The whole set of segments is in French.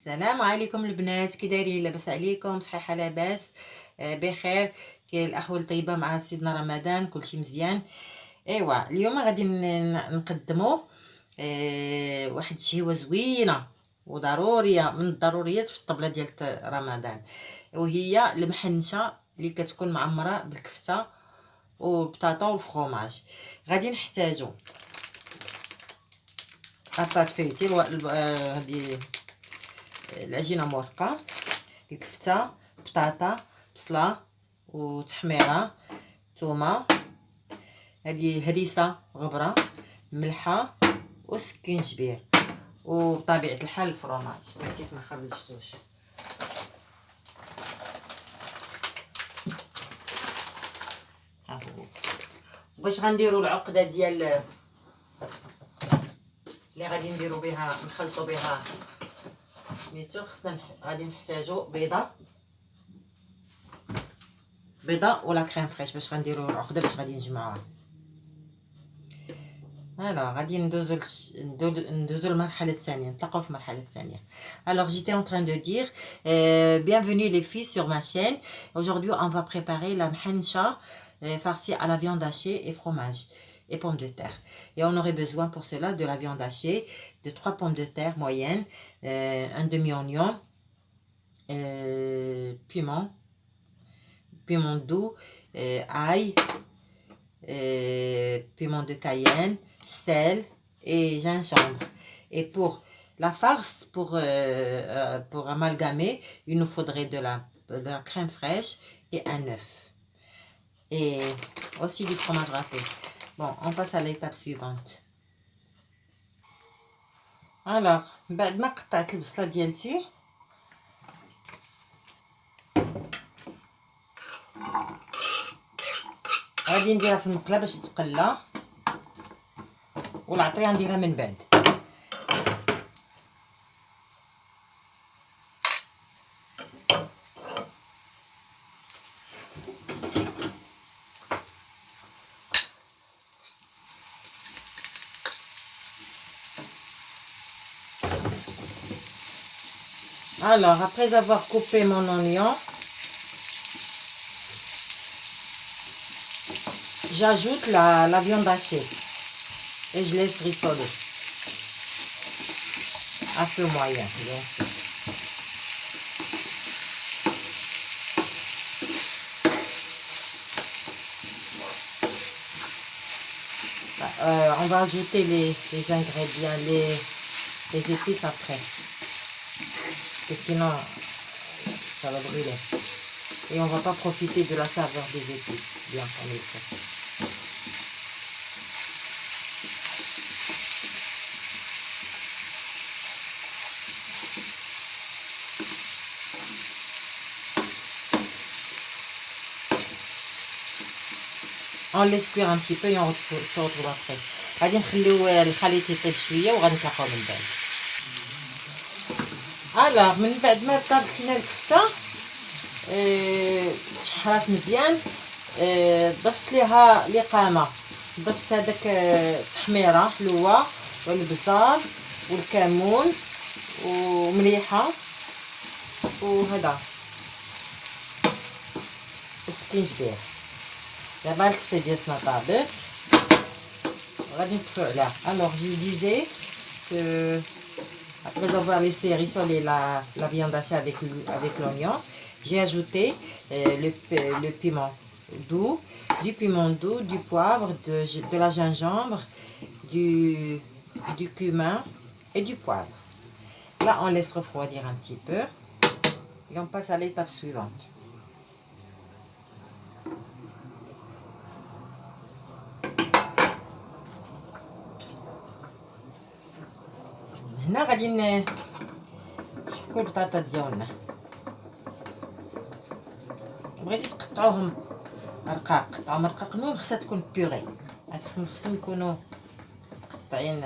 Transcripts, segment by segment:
السلام عليكم البنات، كي دايرين؟ لاباس عليكم؟ صحيحه لاباس؟ بخير. كي الاحوال طيبه مع سيدنا رمضان؟ كلشي مزيان. ايوا اليوم غادي نقدموا واحد الشهوه زوينه وضروريه من الضروريات في الطبله ديال رمضان، وهي المحنشه اللي كتكون معمره بالكفته والبطاطا والفرomاج. غادي نحتاجو اباط فيتي هذه العجينه مرقه، الكفته، بطاطا، بصله وتحميره، ثومه، هذه هريسه، غبره، ملحه وسكينجبير، وبطبيعه الحال الفرomاج. نسيت ما خرجتوش. ها هو باش غنديروا العقده ديال اللي غادي نديروا بها نخلطوا بها سميتو. خصنا غادي نحتاجوا بيضه ولا كريم فريش باش غنديروا العقده باش غادي نجمعوها. Alors, غادي ندوزو المرحلة الثانية، نتلاقاو في المرحلة الثانية. Alors, j'étais en train de dire, bienvenue les filles sur ma chaîne. Aujourd'hui, on va préparer la mhencha farcie à la viande hachée et fromage et pommes de terre. Et on aurait besoin pour cela de la viande hachée, de 3 pommes de terre moyennes, un demi-oignon, piment doux, ail, piment de Cayenne, sel et gingembre. Et pour la farce, pour amalgamer, il nous faudrait de la crème fraîche et un œuf. Et aussi du fromage râpé. Bon, on passe à l'étape suivante. Alors, بعد ما قطعت البصله ديالتي غادي نديرها في المقله باش تقلى، والعطريه نديرها من بعد. Alors, après avoir coupé mon oignon, j'ajoute la viande hachée et je laisse rissoler à feu moyen, bien sûr. On va ajouter les ingrédients, les épices après, parce que sinon ça va brûler et on va pas profiter de la saveur des épices bien comme il faut. On laisse cuire un petit peu et on se retrouve après. غادي نخليو الخليط يطيب شويه وغادي نتلاقاو من بعد. الوغ من بعد ما طابخنا الكفته تشحرات مزيان، ضفت ليها لقامه، ضفت هذاك تحميره حلوه والبصل والكمون ومليحه وهذا السكينجبير. دابا الكفته ديالتنا طابت غادي نطفيو عليها. الوغ جو ديزي que après avoir laissé rissoler la viande hachée avec l'oignon, j'ai ajouté le piment doux, du poivre, de la gingembre, du cumin et du poivre. Là, on laisse refroidir un petit peu et on passe à l'étape suivante. هنا غادي نحكو البطاطا ديالنا. بغيتي تقطعوهم رقاق قطعوهم رقاق، المهم خصها تكون بيغي، خصهم يكونوا مقطعين.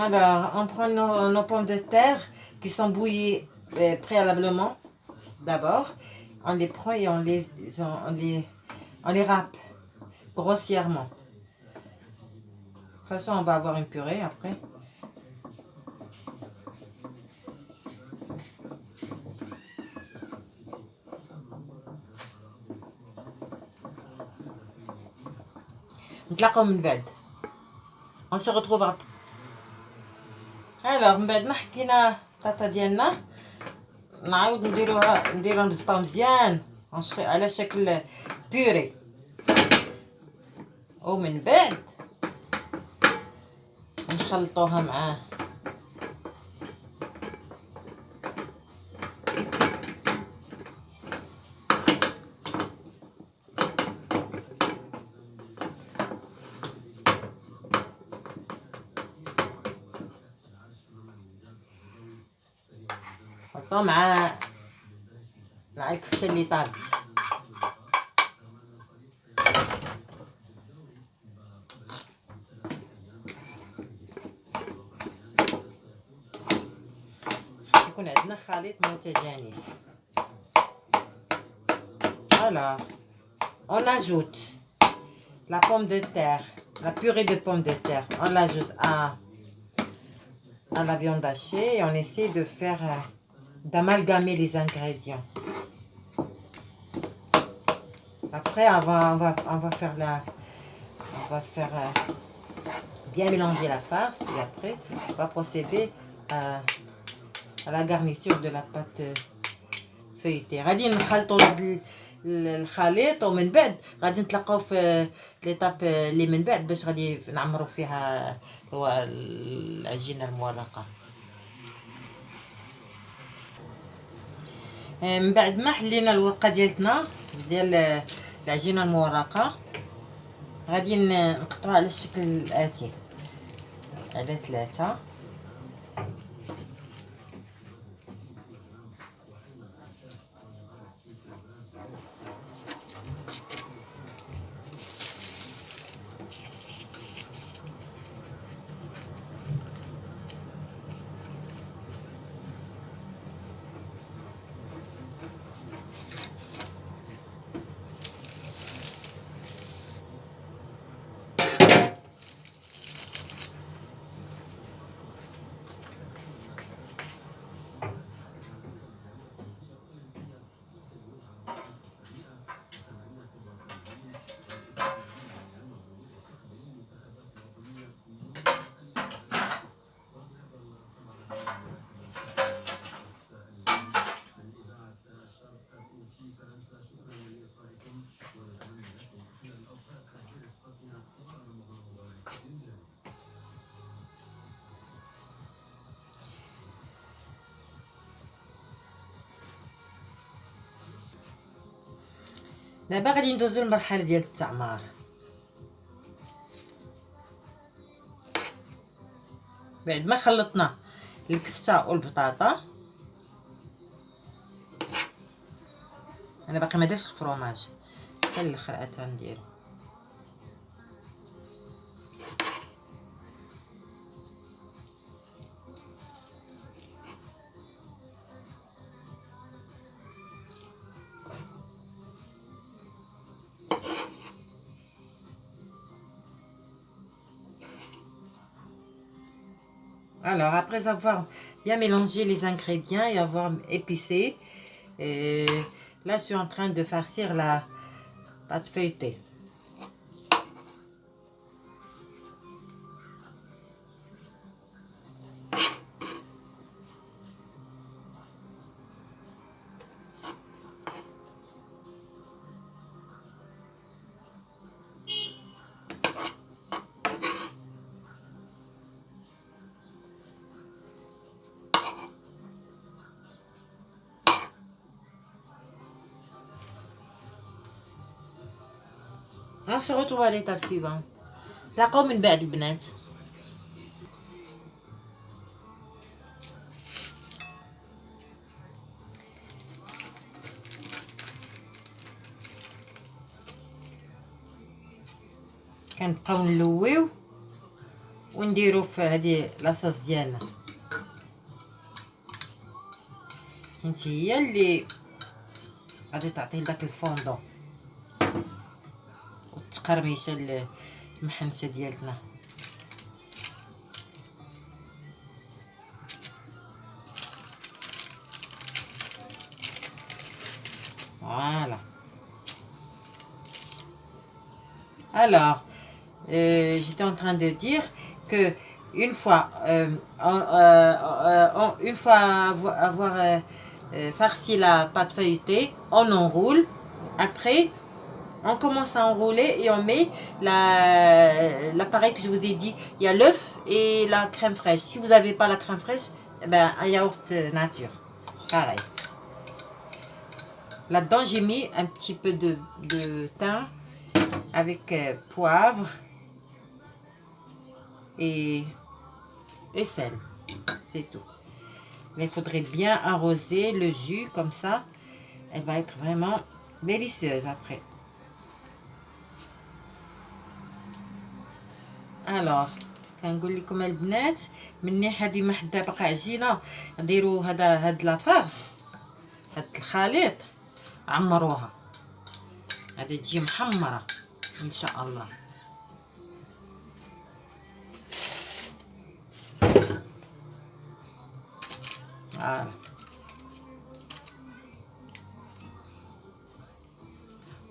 Alors, on prend nos pommes de terre qui sont bouillis préalablement. D'abord, on les prend et on les râpe grossièrement. De toute façon, on va avoir une purée après. نتلاقاو من بعد. On se retrouve après. Alors من بعد ما حكينا البطاطا ديالنا نعاود نديروها نبسطوها مزيان على شكل بيوري، ومن بعد نخلطوها معاه. نحطوه مع الكفتة اللي طابت. يكون عندنا خليط متجانس. Alors, on ajoute la pomme de terre, la purée de pommes de terre. On l'ajoute à la viande hachée et on essaie de faire d'amalgamer les ingrédients. Après, on va faire bien mélanger la farce et après, on va procéder à la garniture de la pâte feuilletée. غادي نخلطوا الخليط ومن بعد غادي نتلاقاو في ليطاب اللي من بعد باش غادي نعمروا فيها هو العجينه المورقه. من بعد ما حلينا الورقه ديالتنا ديال العجينه المورقه غادي نقطعوها على الشكل الاتي على 3. دابا غادي ندوزو للمرحله ديال التعمار. بعد ما خلطنا الكفته والبطاطا انا باقي ما درتش الفرomage حتى الاخر عاد غنديرو. Alors, après avoir bien mélangé les ingrédients et avoir épicé, là, je suis en train de farcir la pâte feuilletée. On se retrouve à l'étape suivante. تلاقاو من بعد البنات. كنبقاو نلويو ونديرو في هذه لاصوص ديالنا. انت هي اللي غادي تعطيه داك الفوندون والتقرميشه المحنشه ديالتنا. Voilà. Alors, j'étais en train de dire que une fois, une fois avoir farci la pâte feuilletée, on enroule. Après, on commence à enrouler et on met l'appareil que je vous ai dit. Il y a l'œuf et la crème fraîche. Si vous n'avez pas la crème fraîche, eh ben, un yaourt nature. Pareil. Là-dedans, j'ai mis un petit peu de thym avec poivre et sel. C'est tout. Mais il faudrait bien arroser le jus comme ça. Elle va être vraiment délicieuse après. Alors, كنقول لكم البنات مني هذه ما حدا باقا عجينه نديروا هاد لافارس، هاد الخليط عمروها، هذه تجي محمره ان شاء الله.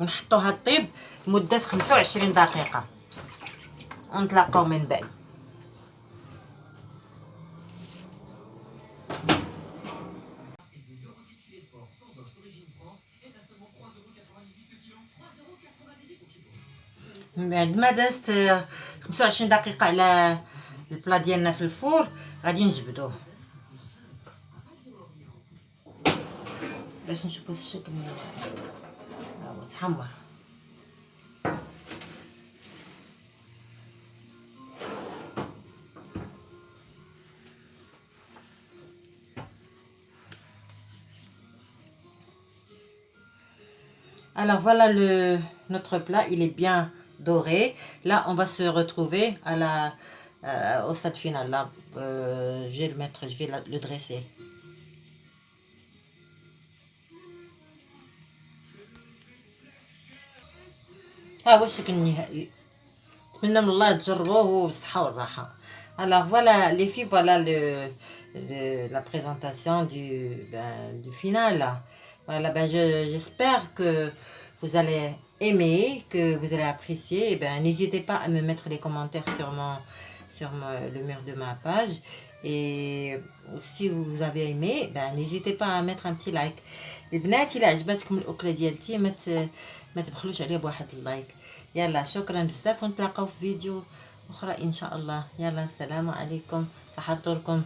ونحطوها طيب مده 25 دقيقه ونتلاقاو من بعد. من بعد ما دازت 25 دقيقة على البلا ديالنا في الفور غادي نجبدوه باش نشوفوا الشكل هو تحمر. Alors voilà notre plat, il est bien doré. Là, on va se retrouver au stade final. Là, je vais le mettre, je vais le dresser. ها هو الشكل النهائي. نتمنى من الله تجربوه بالصحة والراحة. Alors voilà les filles, voilà la présentation du final. Voilà, ben j'espère que vous allez aimer, que vous allez apprécier. Et ben n'hésitez pas à me mettre des commentaires sur le mur de ma page. Et si vous avez aimé, ben n'hésitez pas à mettre un petit like. البنات إلا عجبتكم الأكلة ديالتي ما تبخلوش عليها بواحد اللايك. يلا شكرا بزاف ونتلاقاو في فيديو أخرى إن شاء الله. يلا السلام عليكم، صحة فطوركم.